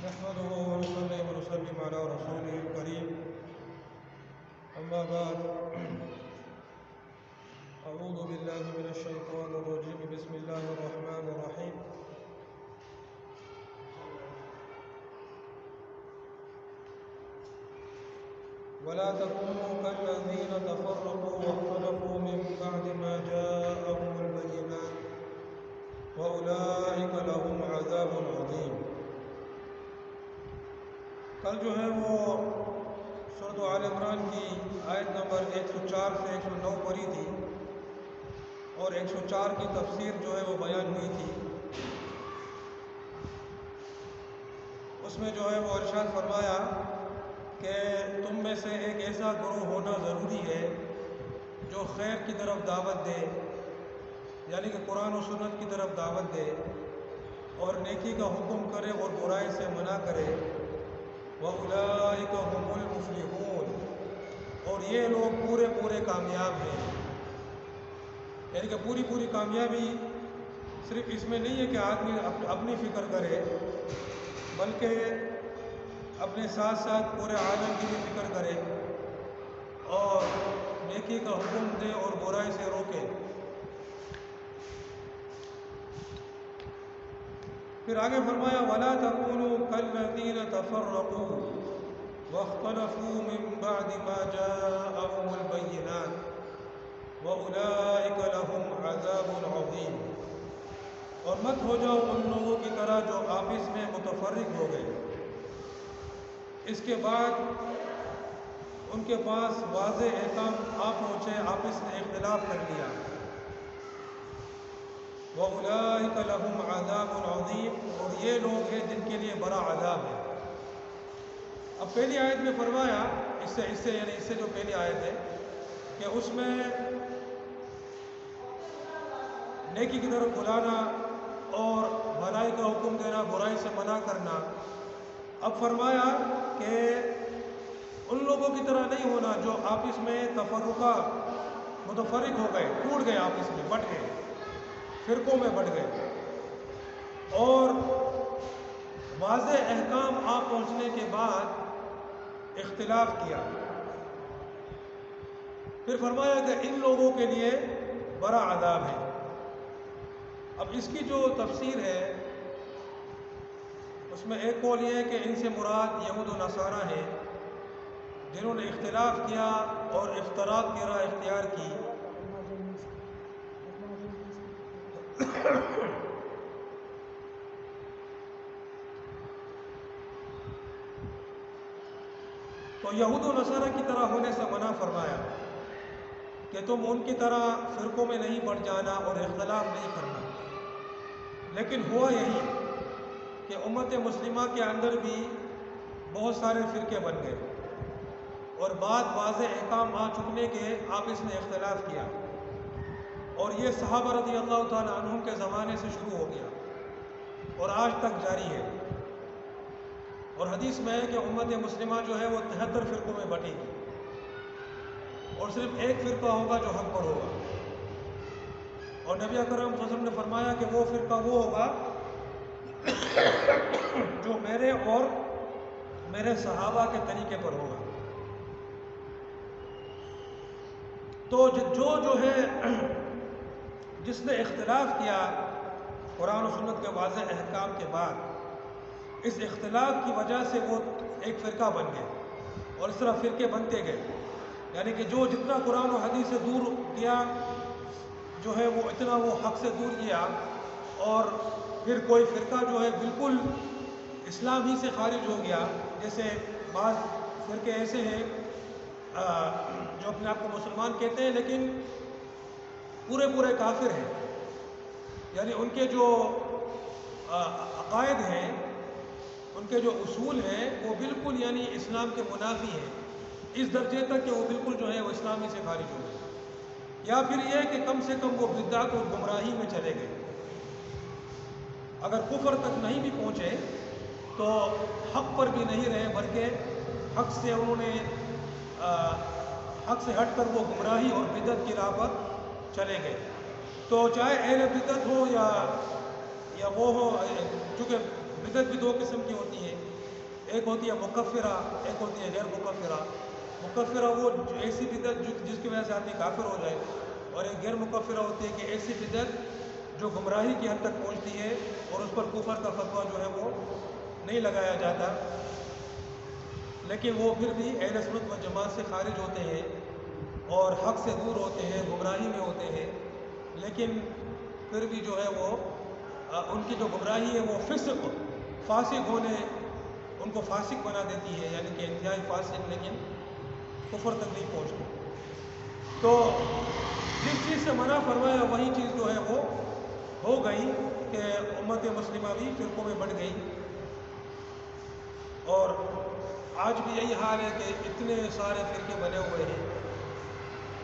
نحمده ونصلي ونسلم على رسوله الكريم أما بعد أعوذ بالله من الشيطان الرجيم بسم الله الرحمن الرحيم ولا تكونوا كالذين تفرقوا واختلفوا من بعد ما جاءهم البينات وأولئك لهم عذاب عظيم۔ کل جو ہے وہ سورۃ آل عمران کی آیت نمبر 104 سے 109 پڑھی تھی اور 104 کی تفسیر جو ہے وہ بیان ہوئی تھی۔ اس میں جو ہے وہ ارشاد فرمایا کہ تم میں سے ایک ایسا گروہ ہونا ضروری ہے جو خیر کی طرف دعوت دے، یعنی کہ قرآن و سنت کی طرف دعوت دے اور نیکی کا حکم کرے اور برائی سے منع کرے۔ وَأُولَئِكَ هُمُ الْمُفْلِحُونَ، اور یہ لوگ پورے کامیاب ہیں۔ یعنی کہ پوری کامیابی صرف اس میں نہیں ہے کہ آدمی اپنی فکر کرے، بلکہ اپنے ساتھ ساتھ پورے عالم کی بھی فکر کرے اور نیکی کا حکم دے اور برائی سے روکے۔ پھر آگے فرمایا وَلَا تَكُونُوا كَالَّذِينَ تَفَرَّقُوا وَاخْتَلَفُوا مِن بَعْدِ مَا جَاءَهُمُ الْبَيِّنَاتُ وَأُولَئِكَ لَهُمْ عَذَابٌ عَظِيمٌ، اور مت ہو جاؤ ان لوگوں کی طرح جو آپس میں متفرق ہو گئے، اس کے بعد ان کے پاس واضح احکام آ پہنچے، آپس نے اختلاف کر لیا۔ وَأُولَئِكَ لَهُمْ عَذَابٌ عَظِيمٌ، اور یہ لوگ ہیں جن کے لیے بڑا عذاب ہے۔ اب پہلی آیت میں فرمایا اس سے جو پہلی آیت ہے کہ اس میں نیکی کی طرف بلانا اور بھلائی کا حکم دینا، برائی سے منع کرنا۔ اب فرمایا کہ ان لوگوں کی طرح نہیں ہونا جو آپس میں متفرق ہو گئے، ٹوٹ گئے، آپس میں بٹ گئے، فرقوں میں بٹ گئے اور واضح احکام آ پہنچنے کے بعد اختلاف کیا۔ پھر فرمایا کہ ان لوگوں کے لیے بڑا عذاب ہے۔ اب اس کی جو تفسیر ہے اس میں ایک قول یہ ہے کہ ان سے مراد یہود و نصارہ ہیں جنہوں نے اختلاف کیا اور افتراق کی راہ اختیار کی۔ تو یہود و نصارہ کی طرح ہونے سے منع فرمایا کہ تم ان کی طرح فرقوں میں نہیں بڑھ جانا اور اختلاف نہیں کرنا۔ لیکن ہوا یہی کہ امت مسلمہ کے اندر بھی بہت سارے فرقے بن گئے اور بعد واضح احکام آ چکنے کے آپس نے اختلاف کیا، اور یہ صحابہ رضی اللہ تعالیٰ عنہم کے زمانے سے شروع ہو گیا اور آج تک جاری ہے۔ اور حدیث میں ہے کہ امت مسلمہ جو ہے وہ 73 فرقوں میں بٹے گی اور صرف ایک فرقہ ہوگا جو حق پر ہوگا، اور نبی اکرم صلی اللہ علیہ وسلم نے فرمایا کہ وہ فرقہ وہ ہوگا جو میرے اور میرے صحابہ کے طریقے پر ہوگا۔ تو جو ہے جس نے اختلاف کیا قرآن و سنت کے واضح احکام کے بعد، اس اختلاف کی وجہ سے وہ ایک فرقہ بن گئے اور اس طرح فرقے بنتے گئے، یعنی کہ جو جتنا قرآن و حدیث سے دور گیا جو ہے وہ اتنا وہ حق سے دور گیا، اور پھر کوئی فرقہ جو ہے بالکل اسلام ہی سے خارج ہو گیا۔ جیسے بعض فرقے ایسے ہیں جو اپنے آپ کو مسلمان کہتے ہیں لیکن پورے کافر ہیں، یعنی ان کے جو عقائد ہیں، ان کے جو اصول ہیں وہ بالکل یعنی اسلام کے منافی ہیں، اس درجے تک کہ وہ بالکل جو ہے وہ اسلامی سے خارج ہو گئے، یا پھر یہ کہ کم سے کم وہ بدعت اور گمراہی میں چلے گئے۔ اگر کفر تک نہیں بھی پہنچے تو حق پر بھی نہیں رہے، بلکہ حق سے ہٹ کر وہ گمراہی اور بدعت کی راہ پر چلے گئے۔ تو چاہے اہل بدعت ہو یا وہ ہو، چونکہ بدعت بھی دو قسم کی ہوتی ہے، ایک ہوتی ہے مکفرہ، ایک ہوتی ہے غیر مکفرہ۔ مکفرہ وہ ایسی بدعت جس کی وجہ سے آدمی کافر ہو جائے، اور ایک غیر مکفرہ ہوتی ہے کہ ایسی بدعت جو گمراہی کی حد تک پہنچتی ہے اور اس پر کفر کا فتویٰ جو ہے وہ نہیں لگایا جاتا، لیکن وہ پھر بھی اہل سنت و جماعت سے خارج ہوتے ہیں اور حق سے دور ہوتے ہیں، گمراہی میں ہوتے ہیں، لیکن پھر بھی جو ہے وہ ان کی جو گمراہی ہے وہ فاسق ہونے ان کو فاسق بنا دیتی ہے، یعنی کہ انتہائی فاسق لیکن کفر تک نہیں پہنچتے۔ تو جس چیز سے منع فرمایا وہی چیز جو ہے وہ ہو گئی کہ امت مسلمہ بھی فرقوں میں بڑھ گئی، اور آج بھی یہی حال ہے کہ اتنے سارے فرقے بنے ہوئے ہیں،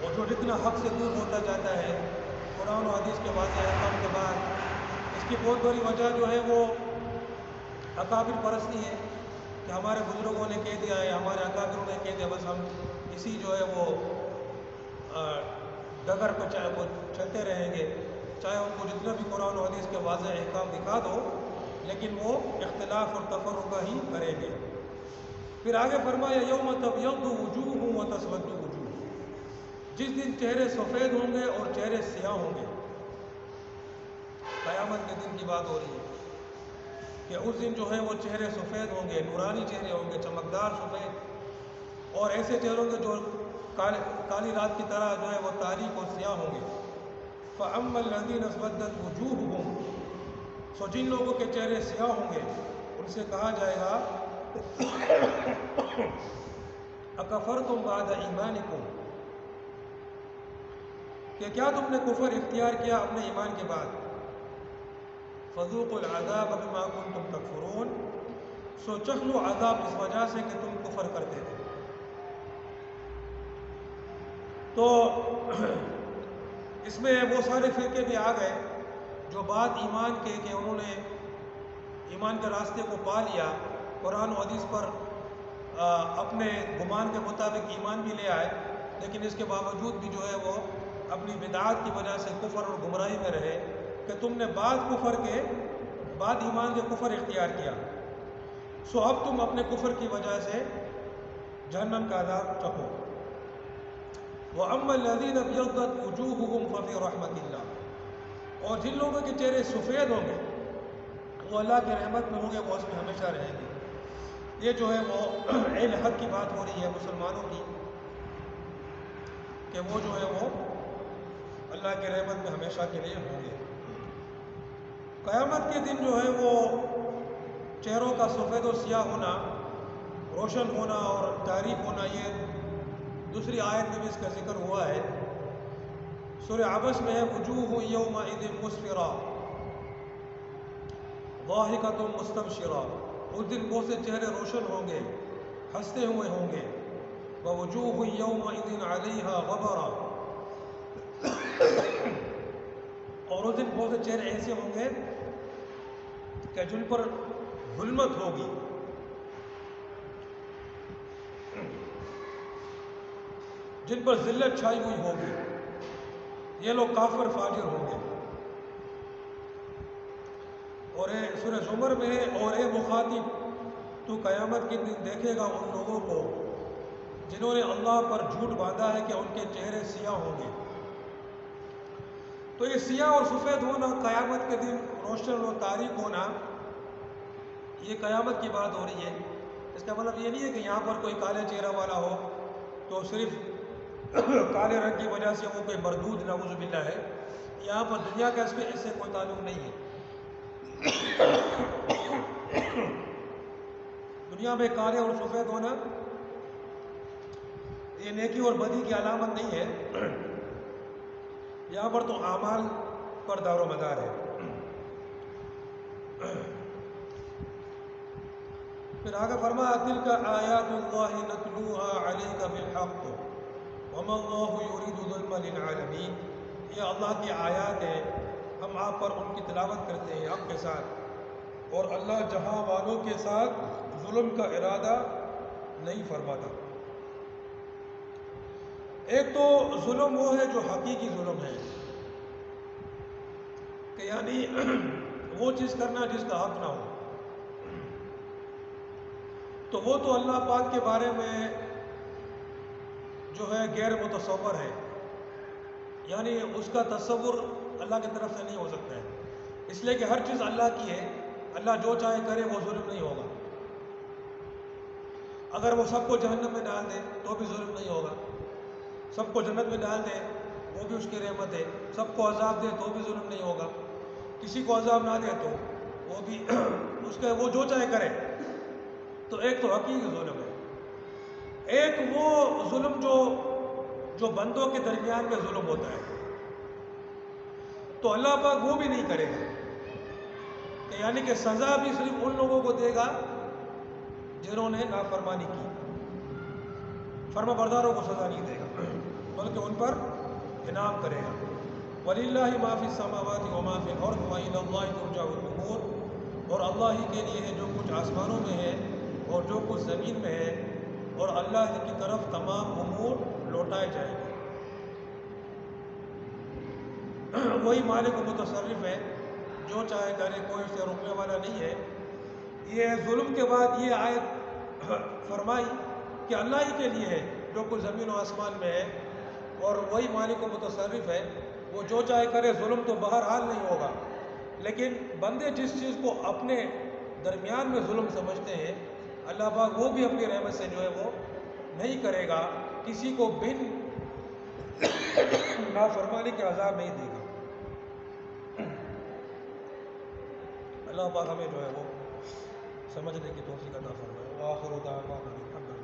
اور جو جتنا حق سے دور ہوتا جاتا ہے قرآن و حدیث کے واضح احکام کے بعد، اس کی بہت بڑی وجہ جو ہے وہ اکابر پرستی ہے کہ ہمارے بزرگوں نے کہہ دیا ہے، ہمارے اکابروں نے کہہ دیا، بس ہم اسی جو ہے وہ ڈگر پہ چلتے رہیں گے، چاہے ان کو جتنا بھی قرآن و حدیث کے واضح احکام دکھا دو، لیکن وہ اختلاف اور تفرقہ ہی کریں گے۔ پھر آگے فرمایا یوم تبیض وجوہ وتسود وجوہ، جس دن چہرے سفید ہوں گے اور چہرے سیاہ ہوں گے، قیامت کے دن کی بات ہو رہی ہے کہ اس دن جو ہے وہ چہرے سفید ہوں گے، نورانی چہرے ہوں گے، چمکدار سفید، اور ایسے چہرے ہوں گے جو کالی رات کی طرح جو ہے وہ تاریک اور سیاہ ہوں گے۔ فَأَمَّا الَّذِينَ اسْوَدَّتْ وُجُوهُهُمْ، سو جن لوگوں کے چہرے سیاہ ہوں گے ان سے کہا جائے گا اَكَفَرْتُمْ بَعْدَ إِيمَانِكُمْ، کہ کیا تم نے کفر اختیار کیا اپنے ایمان کے بعد؟ فَذُوقُوا الْعَذَابَ بِمَا كُنْتُمْ تَكْفُرُونَ، سو چکھ لو عذاب اس وجہ سے کہ تم کفر کرتے تھے۔ تو اس میں وہ سارے فرقے بھی آ گئے جو بات ایمان کے کہ انہوں نے ایمان کے راستے کو پا لیا، قرآن و حدیث پر اپنے گمان کے مطابق ایمان بھی لے آئے، لیکن اس کے باوجود بھی جو ہے وہ اپنی بدعات کی وجہ سے کفر اور گمراہی میں رہے، کہ تم نے بعد ایمان کے کفر اختیار کیا، سو اب تم اپنے کفر کی وجہ سے جہنم کا عذاب چکھو۔ وَأَمَّا الَّذِينَ ابْيَضَّتْ وُجُوهُهُمْ فَفِي رَحْمَةِ اللَّهِ، اور جن لوگوں کے چہرے سفید ہوں گے وہ اللہ کی رحمت میں ہوں گے، وہ اس میں ہمیشہ رہیں گے۔ یہ جو ہے وہ اہل حق کی بات ہو رہی ہے مسلمانوں کی، کہ وہ جو ہے وہ اللہ کی رحمت میں ہمیشہ کے لیے ہوں گے۔ قیامت کے دن جو ہے وہ چہروں کا سفید و سیاہ ہونا، روشن ہونا اور تاریک ہونا، یہ دوسری آیت میں بھی اس کا ذکر ہوا ہے، سورہ عبس میں ہے وجوہ یومئذ مسفرہ ضاحکۃ مستبشرہ، اس دن بہت سے چہرے روشن ہوں گے، ہنستے ہوئے ہوں گے، ووجوہ یومئذ علیہا غبرہ، اور اس دن بہت سے چہرے ایسے ہوں گے کہ جن پر ظلمت ہوگی، جن پر ذلت چھائی ہوئی ہوگی، یہ لوگ کافر فاجر ہوں گے۔ اور سورہ زمر میں ہے اور اے مخاطب تو قیامت کے دن دیکھے گا ان لوگوں کو جنہوں نے اللہ پر جھوٹ باندھا ہے کہ ان کے چہرے سیاہ ہوں گے۔ تو یہ سیاہ اور سفید ہونا، قیامت کے دن روشن اور تاریک ہونا، یہ قیامت کی بات ہو رہی ہے۔ اس کا مطلب یہ نہیں ہے کہ یہاں پر کوئی کالے چہرہ والا ہو تو صرف کالے رنگ کی وجہ سے وہ کوئی مردود نعوذ باللہ ہے، یہاں پر دنیا کا اس سے کوئی تعلق نہیں ہے۔ دنیا میں کالے اور سفید ہونا یہ نیکی اور بدی کی علامت نہیں ہے، یہاں پر تو اعمال پر دار و مدار ہے۔ پھر آگے فرمایا تلک آیات اللہ نتلوها علیک بالحق وما اللہ یرید ظلما للعالمین، یہ اللہ کی آیات ہیں، ہم آپ پر ان کی تلاوت کرتے ہیں حق کے ساتھ، اور اللہ جہاں والوں کے ساتھ ظلم کا ارادہ نہیں فرماتا۔ ایک تو ظلم وہ ہے جو حقیقی ظلم ہے، کہ یعنی وہ چیز کرنا جس کا حق نہ ہو، تو وہ تو اللہ پاک کے بارے میں جو ہے غیر متصور ہے، یعنی اس کا تصور اللہ کی طرف سے نہیں ہو سکتا ہے، اس لیے کہ ہر چیز اللہ کی ہے، اللہ جو چاہے کرے، وہ ظلم نہیں ہوگا۔ اگر وہ سب کو جہنم میں ڈال دے تو بھی ظلم نہیں ہوگا، سب کو جنت میں ڈال دے وہ بھی اس کی رحمت ہے، سب کو عذاب دے تو بھی ظلم نہیں ہوگا، کسی کو عذاب نہ دے تو وہ بھی اس کا وہ جو چاہے کرے۔ تو ایک تو حقیقی ظلم ہے، ایک وہ ظلم جو بندوں کے درمیان میں ظلم ہوتا ہے، تو اللہ پاک وہ بھی نہیں کرے گا، کہ یعنی کہ سزا بھی صرف ان لوگوں کو دے گا جنہوں نے نافرمانی کی، فرما برداروں کو سزا نہیں دے گا، بلکہ ان پر انعام کرے گا۔ وَلِلَّهِ مَا فِي السَّمَاوَاتِ وَمَا فِي الْأَرْضِ وَإِلَى اللَّهِ تُرْجَعُ الْأُمُورُ، اور اللہ ہی کے لیے ہے جو کچھ آسمانوں میں ہے اور جو کچھ زمین میں ہے، اور اللہ ہی کی طرف تمام امور لوٹائے جائیں گے۔ وہی مالک و متصرف ہے، جو چاہے کرے، کوئی اسے روکنے والا نہیں ہے۔ یہ ظلم کے بعد یہ آیت فرمائی کہ اللہ ہی کے لیے ہے جو کچھ زمین و آسمان میں ہے، اور وہی مالک و متصرف ہے، وہ جو چاہے کرے، ظلم تو بہرحال نہیں ہوگا، لیکن بندے جس چیز کو اپنے درمیان میں ظلم سمجھتے ہیں، اللہ پاک وہ بھی اپنی رحمت سے جو ہے وہ نہیں کرے گا، کسی کو بن نافرمانی کے عذاب نہیں دے گا۔ اللہ پاک ہمیں جو ہے وہ سمجھنے کی توفیق عطا فرمائے۔ وآخر دعوانا الحمد للہ۔